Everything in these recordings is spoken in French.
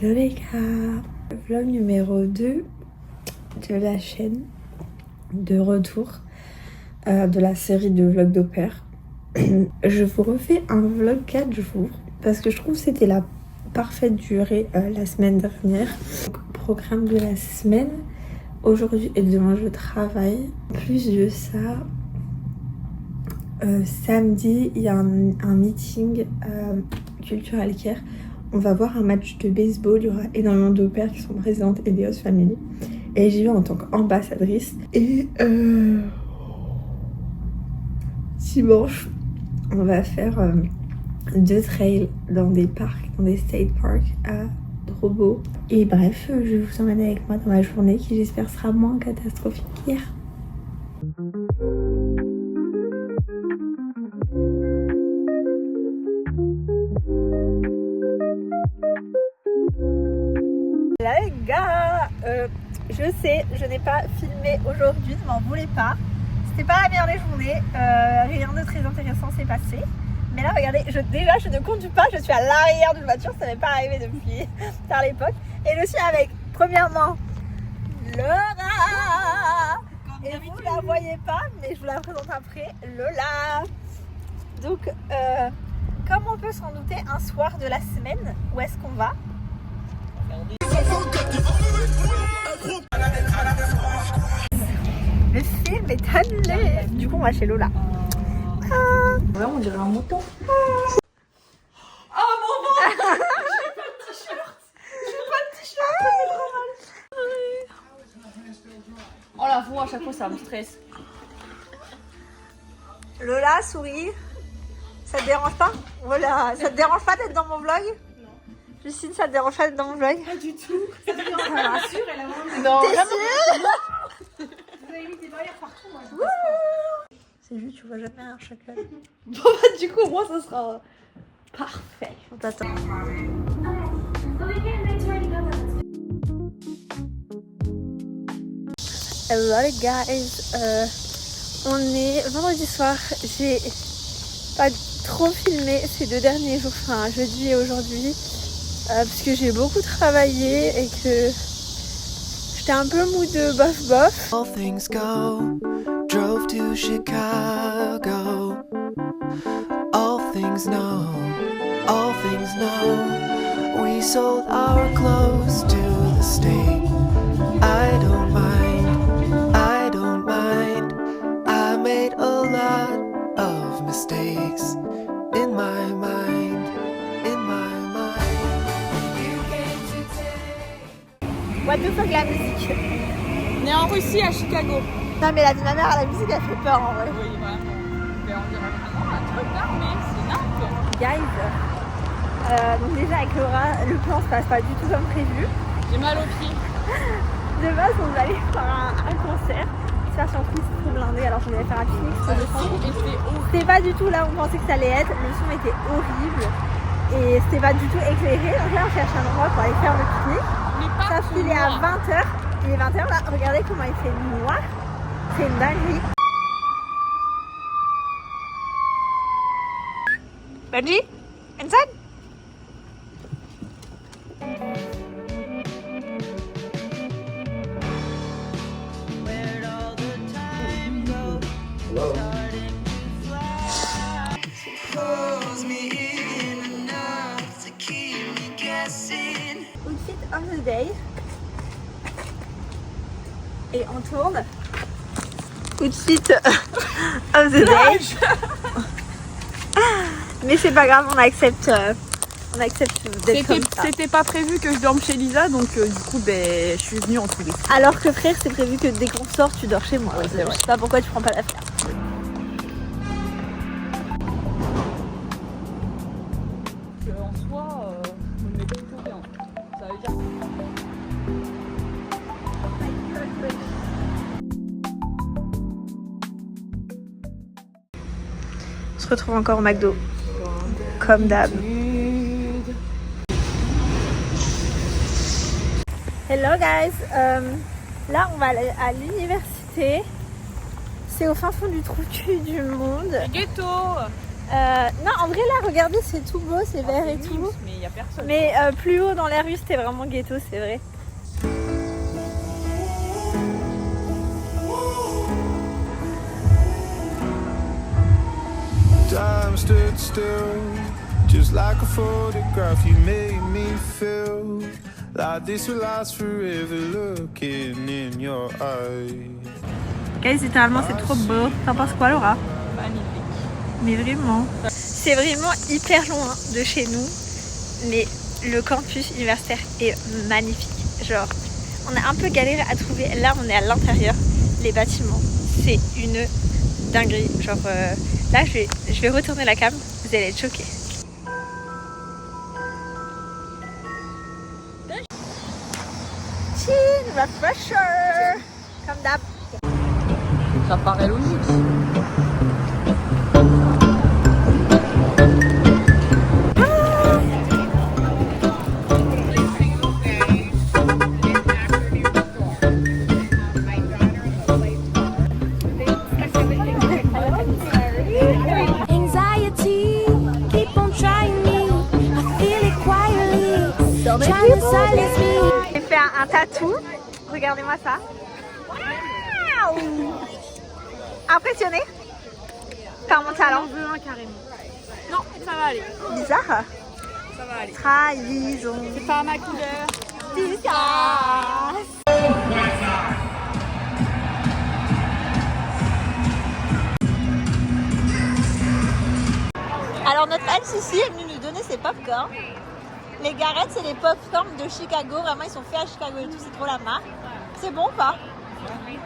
Hello les gars, vlog numéro 2 de la chaîne, de retour de la série de vlogs d'au pair. Je vous refais un vlog 4 jours parce que je trouve que c'était la parfaite durée la semaine dernière. Donc, programme de la semaine, aujourd'hui et demain je travaille. Plus de ça, samedi il y a un meeting culturel care. On va voir un match de baseball, il y aura énormément d'au pairs qui sont présentes et des host family. Et j'y vais en tant qu'ambassadrice. Et dimanche, on va faire 2 trails dans des parcs, dans des state parks trop beaux. Et bref, je vais vous emmener avec moi dans ma journée qui j'espère sera moins catastrophique qu'hier. Là les gars, je sais, je n'ai pas filmé aujourd'hui, ne m'en voulez pas. C'était pas la meilleure des journées, rien de très intéressant s'est passé. Mais là regardez, déjà je ne conduis pas, je suis à l'arrière d'une voiture, ça m'est pas arrivé depuis tard l'époque. Et je suis avec, premièrement, Laura. Et vous ne la voyez pas, mais je vous la présente après, Lola. Donc, comme on peut s'en douter, un soir de la semaine, où est-ce qu'on va ? Le film est annulé. Du coup on va chez Lola. Ouais, on dirait un mouton. Oh mon ventre. J'ai pas de t-shirt. Oh la voix, à chaque fois ça me stresse. Lola, souris. Ça te dérange pas? Voilà. Ça te dérange pas d'être dans mon vlog? Non. Justine, ça te dérange pas d'être dans mon vlog? Pas du tout. Ça te dérange pas, bien sûr, elle a vraiment... Non, t'es sûre? Vous avez mis des barrières partout, moi. C'est juste, tu vois jamais un chacal. Bon bah du coup, moi ça sera parfait. On t'attend. Hello les guys, on est vendredi soir. J'ai pas trop filmé ces 2 derniers jours, enfin jeudi et aujourd'hui, parce que j'ai beaucoup travaillé et que j'étais un peu mou de bof bof. All things go, drove to Chicago. All things know, we sold our clothes to the state. I don't mind, I made a lot of mistakes in my mind, You came to take. What the fuck la musique? On est en Russie, à Chicago. Non mais la vie de ma mère, la musique elle fait peur en vrai. Oui, vraiment. Mais on dirait vraiment un truc là, mais c'est dingue. Guys, donc déjà avec Laura, le plan se passe pas du tout comme prévu. J'ai mal aux pieds. De base on allait faire un concert, se faire surprise trop blindé alors qu'on allait faire un pique-nique sur le son. C'était pas du tout là où on pensait que ça allait être, le son était horrible et c'était pas du tout éclairé. Donc là on cherche un endroit pour aller faire le pique-nique. Sauf qu'il est à 20h, il est 20h là, regardez comment il fait noir, c'est une dinguerie. Benji, inside. Outfit of the day. Et on tourne. Outfit of the day. Mais c'est pas grave, on accepte d'être comme ça. C'était pas prévu que je dorme chez Lisa, donc du coup, ben, je suis venue en tous les cas. Alors que frère, c'est prévu que dès qu'on sort, tu dors chez moi. Ouais, c'est vrai. Je sais pas pourquoi tu prends pas l'affaire. En soi, je me mets plutôt bien. Ça veut dire... On se retrouve encore au McDo. Comme d'hab. Hello guys, là on va aller à l'université. C'est au fin fond du trou du cul du monde. Ghetto. Non, en vrai, là, regardez, c'est tout beau, c'est vert et tout. Mais il y a personne. Mais plus haut dans la rue, c'était vraiment ghetto, c'est vrai. Time stood still, just like a photograph. You made me feel like this will last forever. Looking in your eyes. Guys, littéralement, c'est trop beau. T'en penses quoi, Laura? Magnifique. Mais vraiment. C'est vraiment hyper loin de chez nous. Mais le campus universitaire est magnifique. Genre, on a un peu galéré à trouver. Là, on est à l'intérieur. Les bâtiments, c'est une dinguerie. Genre, là, je vais retourner la cam. Vous allez être choqués. Chin, refresher. Comme d'hab. Ça paraît logique. Anxiety, keep on trying me. I feel it quietly, trying to silence me. J'ai fait un tatou. Regardez-moi ça. Waouh! Impressionné par mon talent? J'en veux un carrément. Non, ça va aller. Bizarre. Ça va aller. Trahison. C'est pas ma couleur. Disgrace. Alors notre LCC est venu nous donner ses popcorn. Les Garrettes, c'est les popcorn de Chicago. Vraiment, ils sont faits à Chicago et tout. C'est trop la marque. C'est bon ou pas? Tu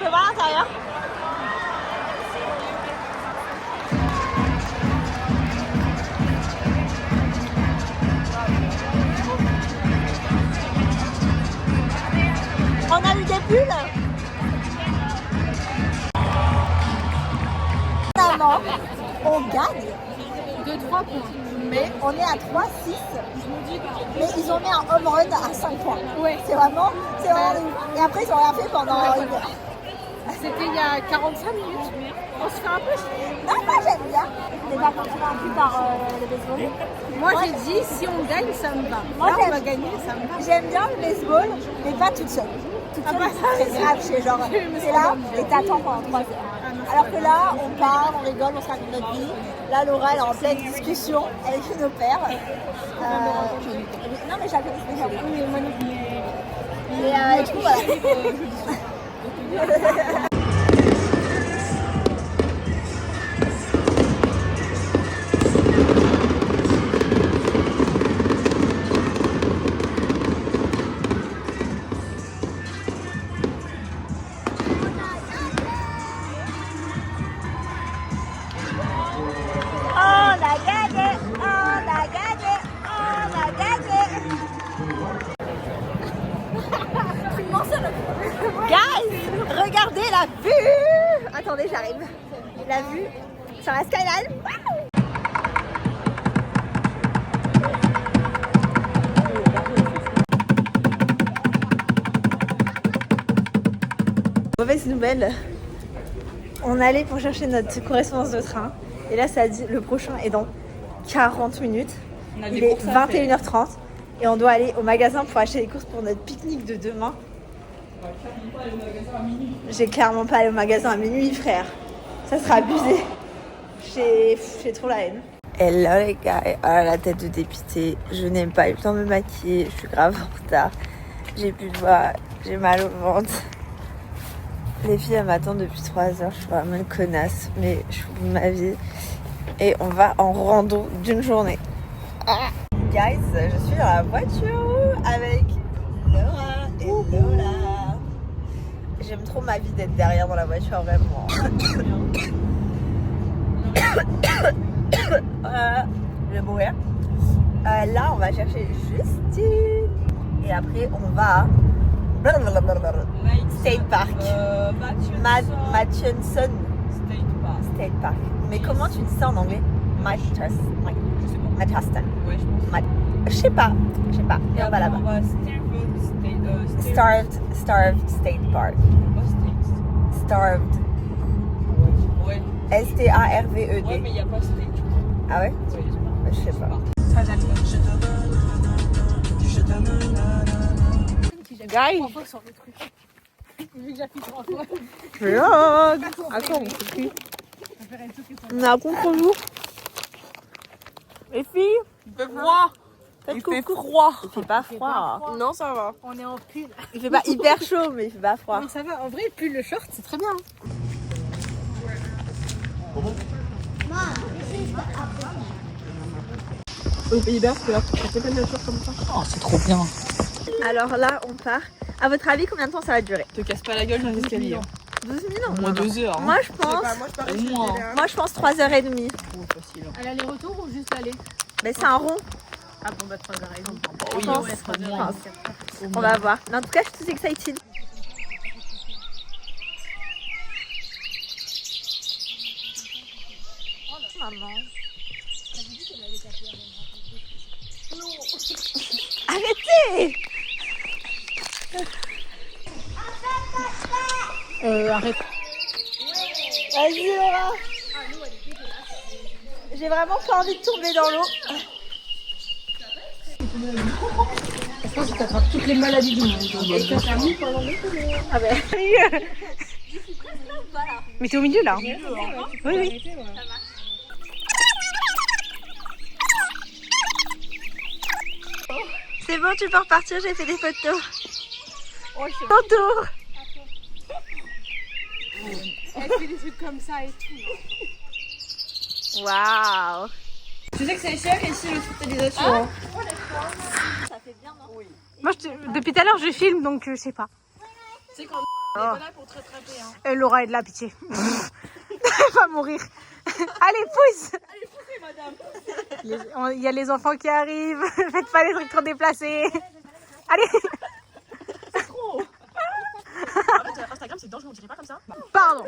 peux voir l'intérieur? On a eu des bulles. Finalement, on gagne De 3 points. mais on est à 3-6. Mais ils ont mis un home run à 5 points. Ouais. C'est vraiment ouf. Et après, ils ont rien fait pendant une heure. C'était il y a 45 minutes. On se fait un peu chier. Non, moi j'aime bien. T'es pas convaincu par le baseball? Moi j'ai dit si on gagne ça me va. Moi, Là j'aime- on va gagner ça me va. J'aime bien le baseball, mais pas toute seule. Toute seule, bah, ça, c'est grave. C'est genre, c'est là et t'attends pendant 3 heures. Alors que là, on parle, on rigole, on se raconte notre vie. Là, Laura, elle est en pleine discussion avec une au pair. Non, mais je la connais déjà. Oui, moi non plus. Et du coup, voilà. On a gagné, on a gagné, on a gagné. Guys, regardez la vue. Attendez, j'arrive. La vue sur la skyline. Waouh. Mauvaise nouvelle. On allait pour chercher notre correspondance de train. Et là, ça dit le prochain est dans 40 minutes. Il est 21h30. Et on doit aller au magasin pour acheter les courses pour notre pique-nique de demain. J'ai clairement pas allé au magasin à minuit, frère. Ça sera abusé. J'ai trop la haine. Hello les gars, la tête de dépité. Je n'ai pas eu le temps de me maquiller. Je suis grave en retard. J'ai plus de voix. J'ai mal au ventre. Les filles, elles m'attendent depuis 3 heures. Je suis vraiment une connasse, mais je fous de ma vie. Et on va en rando d'une journée. Ah. Guys, je suis dans la voiture avec Laura et Lola. J'aime trop ma vie d'être derrière dans la voiture, vraiment. Je vais mourir. Là, on va chercher Justine. Et après, on va à State Park. Matchunson State Park. Mais comment tu dis ça en anglais? Matchuston. Je sais pas. Et on va là-bas. Starved State Park. Starved. Ouais. S-T-A-R-V-E-D. Ouais, mais il n'y a pas state. Ah ouais? Je sais pas. Guy. Vlog. Attends, on est à contre-jour. Les filles, Il fait froid. faites Il fait coucou. froid. Il fait pas froid. Non, ça va. On est en pull. Il fait pas hyper chaud, mais il fait pas froid. Non, ça va. En vrai, pull le short, c'est très bien. Au Pays Basque, là, ça fait plein de nature comme ça. Oh, c'est trop bien. Alors là, on part. À votre avis, combien de temps ça va durer? Te casse pas la gueule dans l'escalier. 12 minutes? Au moins 2 heures. Moi, je pense. Au moins. Moi, je pense 3h30. Facile. À l'aller-retour ou juste aller? Mais c'est un rond. Ah bon, bah 3h30. Oui, pense. ouais, Ouais, au moins. On va voir. Mais en tout cas, je suis tout excited. Maman. Arrêtez! Arrête. Vas-y Laura. J'ai vraiment pas envie de tomber dans l'eau. Je pense que t'attrapes toutes les maladies du monde. Ah ben. Mais t'es au milieu là. Oui, oui. C'est bon, tu peux repartir, j'ai fait des photos. Ton tour. Elle fait des trucs comme ça et tout. Waouh. Tu sais que c'est cher ici l'hospitalisation. Ça fait bien, non? Oui. Moi, depuis tout à l'heure, je filme donc je sais pas. C'est quand on est pas là pour te rattraper. Hein. Laura est de la pitié. Elle va mourir. Allez, pousse. Allez, poussez, madame. Il y a les enfants qui arrivent. Faites pas les trucs trop déplacés. Allez. C'est trop. Instagram, c'est dangereux, on dirait pas comme ça. Pardon.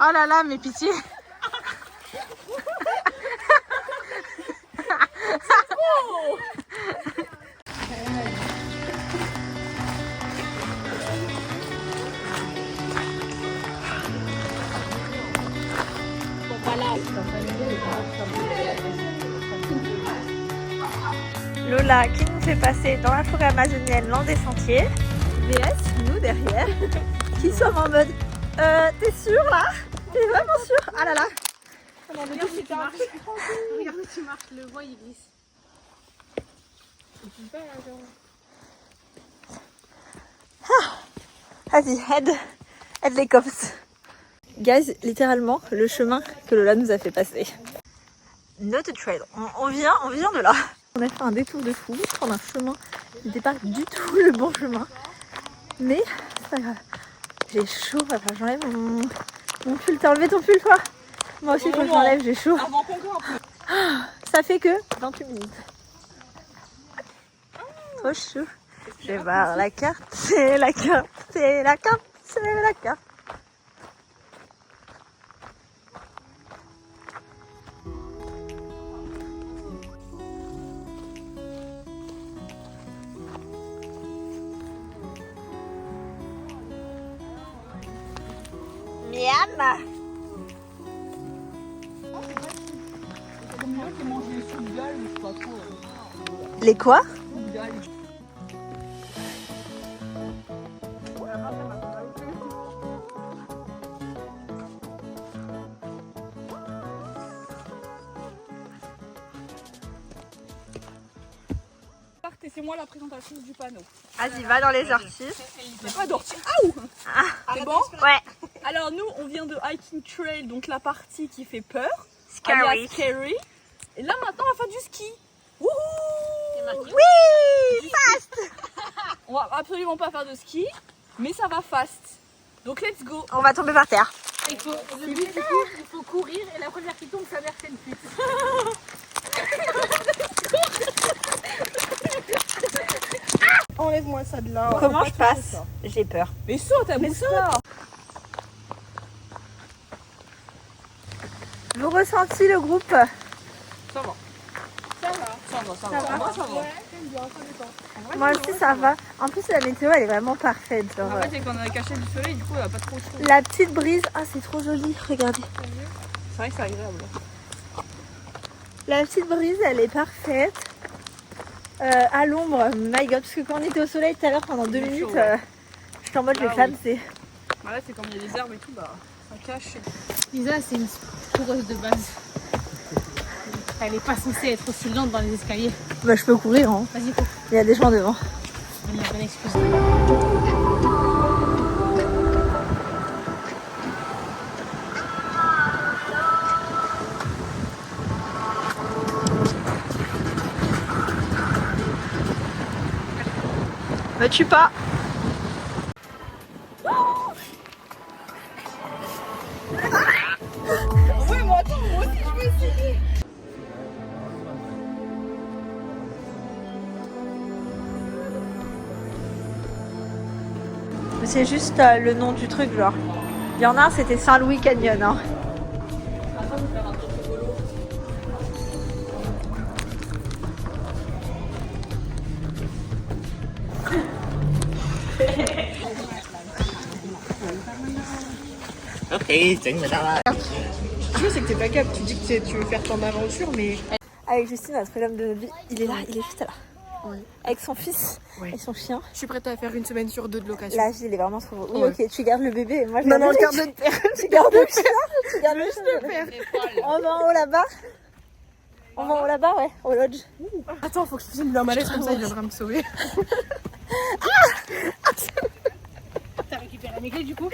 Oh là là, mais pitié. Lola qui nous fait passer dans la forêt amazonienne l'an des sentiers. VS, nous derrière, qui sommes en mode t'es sûr là? T'es vraiment sûr? Ah là là. Regarde où tu marches. Regarde où tu marches, le voie il glisse. Vas-y, aide les cops. Guys, littéralement, le chemin que Lola nous a fait passer. Not a trail. On vient de là. On a fait un détour de fou, prendre un chemin qui n'était pas du tout le bon chemin. Mais c'est pas grave. J'ai chaud, enfin, j'enlève mon pull. T'as enlevé ton pull toi? Moi aussi, faut que j'enlève, j'ai chaud. Avant qu'on grimpe. Ça fait que 28 minutes. Trop chaud. Je vais voir la carte, c'est la carte, c'est la carte, c'est la carte. Miam. Les quoi? C'est moi la présentatrice du panneau. Vas-y, va dans les orties. C'est pas d'ortie. Aouh. C'est bon? Ouais. Alors nous, on vient de Hiking Trail, donc la partie qui fait peur. Scary. alias scary. Et là maintenant, on va faire du ski. Wouhou! Oui, fast. On va absolument pas faire de ski, mais ça va fast. Donc let's go. On va tomber par terre. Il faut courir et la première qui tombe, sa mère fait une pute. Enlève-moi ça de là. Comment je passe? J'ai peur. Mais saute, bouge pas. Vous ressentez le groupe? Ça va. Ça va. Ça va. Ça va. Ça va. Moi aussi ça va. En plus la météo elle est vraiment parfaite. Genre, En fait, c'est qu'on a caché du soleil, du coup, il n'y a pas trop chaud. la petite brise, ah c'est trop joli, regardez. C'est vrai que c'est agréable. La petite brise elle est parfaite. À l'ombre, my god, parce que quand on était au soleil tout à l'heure pendant 2 Il est minutes, chaud, ouais. j'étais en mode je vais Ah flamser. Bah là, c'est comme il y a des herbes et tout, bah ça cache. Lisa, c'est une coureuse de base. Elle n'est pas censée être aussi lente dans les escaliers. Bah je peux courir, hein. Vas-y, cours. Il y a des gens devant. Bonne excuse. Me tue pas. C'est juste le nom du truc, genre. Il y en a un, c'était Saint-Louis Canyon. Hein. Ok, chỉnh người ta lên. Le truc, c'est que t'es pas capable. Tu dis que tu veux faire ton aventure, mais. Avec Justine, notre homme de notre vie, il est là, il est juste là. Oui. Avec son fils Oui. et son chien. Je suis prête à faire 1 semaine sur 2 de location. Là, il est vraiment trop beau. Oui, Ouais. ok, tu gardes le bébé et moi je Non, garde non, le je garde le père. Tu gardes le chien, tu gardes le Juste chien. le père. On va en haut là-bas. On va en haut là-bas, ouais, au lodge. Attends, faut que je filme un malaise comme ça, il viendra me sauver. T'as récupéré mes clés du coup?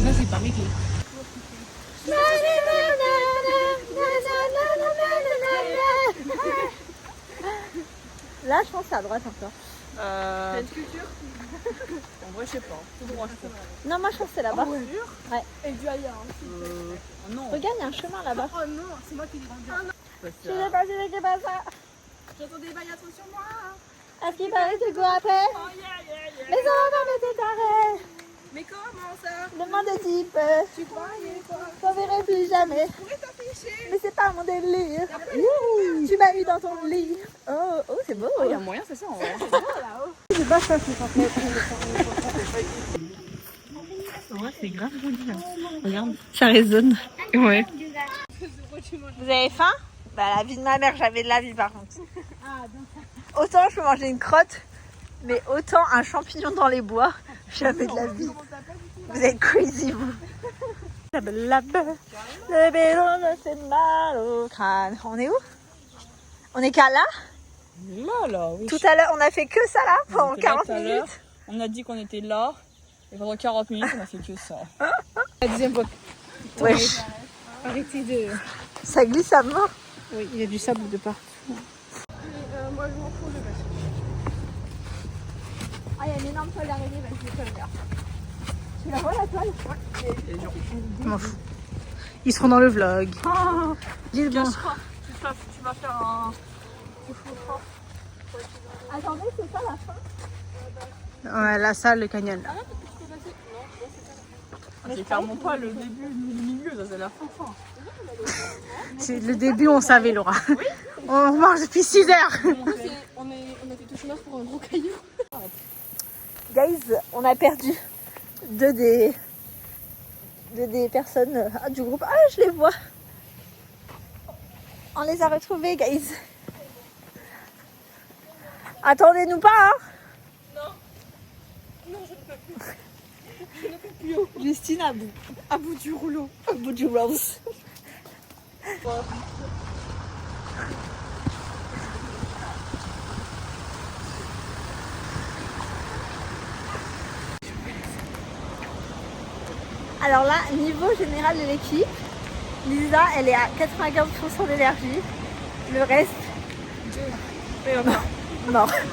Ça c'est pas mes clés. Là, je pense que c'est à droite encore. T'as une sculpture En vrai, je sais pas. Tout droit, je crois. Non, moi je pense que c'est là-bas. Ouais. Et du ailleurs. Oh non. Regarde, il y a un chemin là-bas. Oh non, c'est moi qui l'ai rendu. Je sais pas, je sais pas ça. J'entends des bails, attention moi. À ce qu'il paraît, tu cours après. Oh yeah, yeah, yeah. Les enfants de tes tarés. Mais comment ça Demande de type. Tu croyais quoi T'en verrai plus jamais. Je pourrais t'afficher. Mais c'est pas mon délire. Youhou, tu m'as eu dans ton lit. Oh, oh, c'est beau. Il y a moyen, c'est ça en vrai. C'est pas ça, c'est censé être. Ouais, c'est grave joli là. Regarde. Ça résonne. Ouais. Vous avez faim? Bah, la vie de ma mère, j'avais de la vie par contre. Autant je peux manger une crotte, mais autant un champignon dans les bois, jamais de la vie. Vous êtes crazy, vous. Le vélo me fait mal au crâne. On est où? On est qu'à là? Là, là, oui. Tout à l'heure, on a fait que ça là pendant était là 40 tout à l'heure. minutes. On a dit qu'on était là. Et pendant 40 minutes, on a fait que ça. La deuxième fois. Wesh, Arrêtez de. ça glisse à mort. Oui, il y a du sable de partout. Moi, je m'en fous de passer. Ah, il y a une énorme toile d'araignée, vas-y, je peux le faire. Tu la vois la toile? Je m'en fous. Ils seront dans le vlog. Dis bon. Tu vas faire un. Attendez, c'est ça la fin? Ouais, la salle, le canyon. C'est clairement pas le début, le milieu, ça c'est la fin. C'est le début, on savait, Laura. On mange depuis 6 heures. On a fait tout chemin pour un gros caillou. Guys, on a perdu deux des personnes du groupe. Ah, je les vois. On les a retrouvés, guys. Attendez-nous pas, hein. Non, je ne peux plus. Je ne peux plus. Justine À bout du rouleau. à bout du rose. Alors là, niveau général de l'équipe, Lisa, elle est à 95% d'énergie. Le reste, non. 100%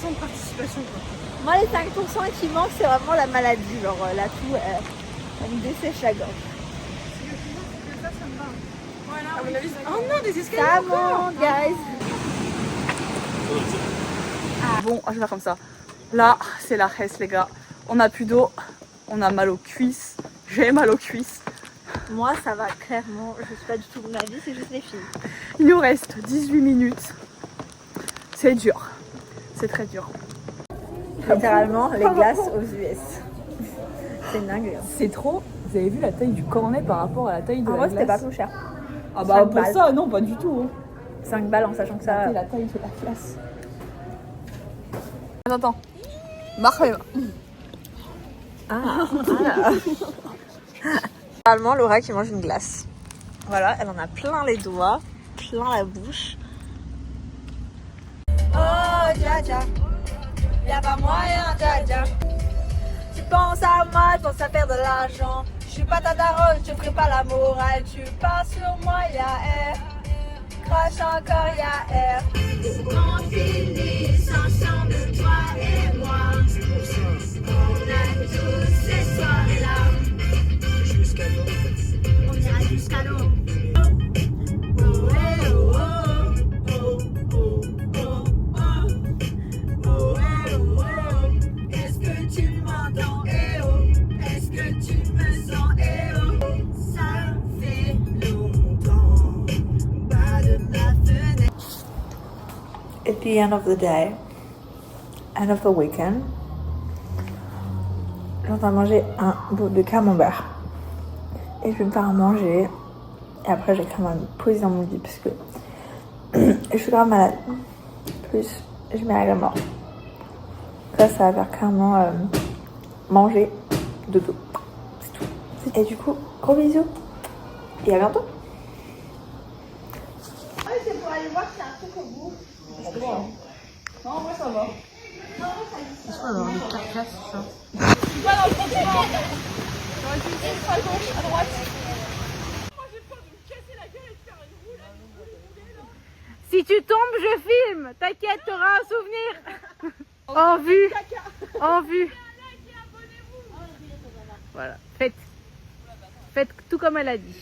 de participation quoi. Moi, les 5% qui manquent, c'est vraiment la maladie. Genre, là, tout, elle me dessèche la gorge. Ce que je veux, c'est que ça, Oh non, des escaliers. Ça monte, guys. Bon, je vais faire comme ça. Là, c'est la reste, les gars. On a plus d'eau, on a mal aux cuisses. J'ai mal aux cuisses. Moi, ça va clairement. Je suis pas du tout de ma vie, c'est juste les filles. Il nous reste 18 minutes. C'est dur. C'est très dur. Littéralement, les glaces aux US. C'est une dingue. C'est trop. Vous avez vu la taille du cornet par rapport à la taille de En la vrai, c'était pas glace? trop cher. Ah bah 5 pour balles. ça, non, pas du tout. 5 balles en sachant que ça. C'est la taille de la glace. Attends. Marre. Littéralement, Laura qui mange une glace. Voilà, elle en a plein les doigts, plein la bouche. Oh, dja dja, y'a pas moyen, dja dja. Tu penses à moi, tu penses à faire de l'argent. Je suis pas ta daronne, je te ferai pas la morale. Tu pars sur moi, y'a air. Crache encore, y'a air. On finit ensemble, toi et moi. On a tous ces soirs-là. Jusqu'à l'eau. On ira jusqu'à l'eau. Est-ce que tu m'entends? Est-ce que tu me sens? Ça fait longtemps. Bas de ma fenêtre. At the end of the day, end of the weekend, j'entends manger un bout de camembert. Et je vais me faire à manger. Et après, j'ai quand même me poser dans mon lit parce que je suis grave malade. Plus, je mets à la mort. Ça va faire clairement manger, dodo. C'est tout. Et du coup, gros bisous. Et à bientôt. Ah, c'est pour aller voir si c'est un truc au bout. Non, en vrai, ça va. Je crois avoir des carcasses, ça. Pas dans le continent. J'aurais dû dire à gauche, à droite. Moi, j'ai peur de me casser la gueule et de faire une roulade. Si tu tombes, je filme. T'inquiète, t'auras un souvenir. En vue. En vue. Voilà. Faites tout comme elle a dit.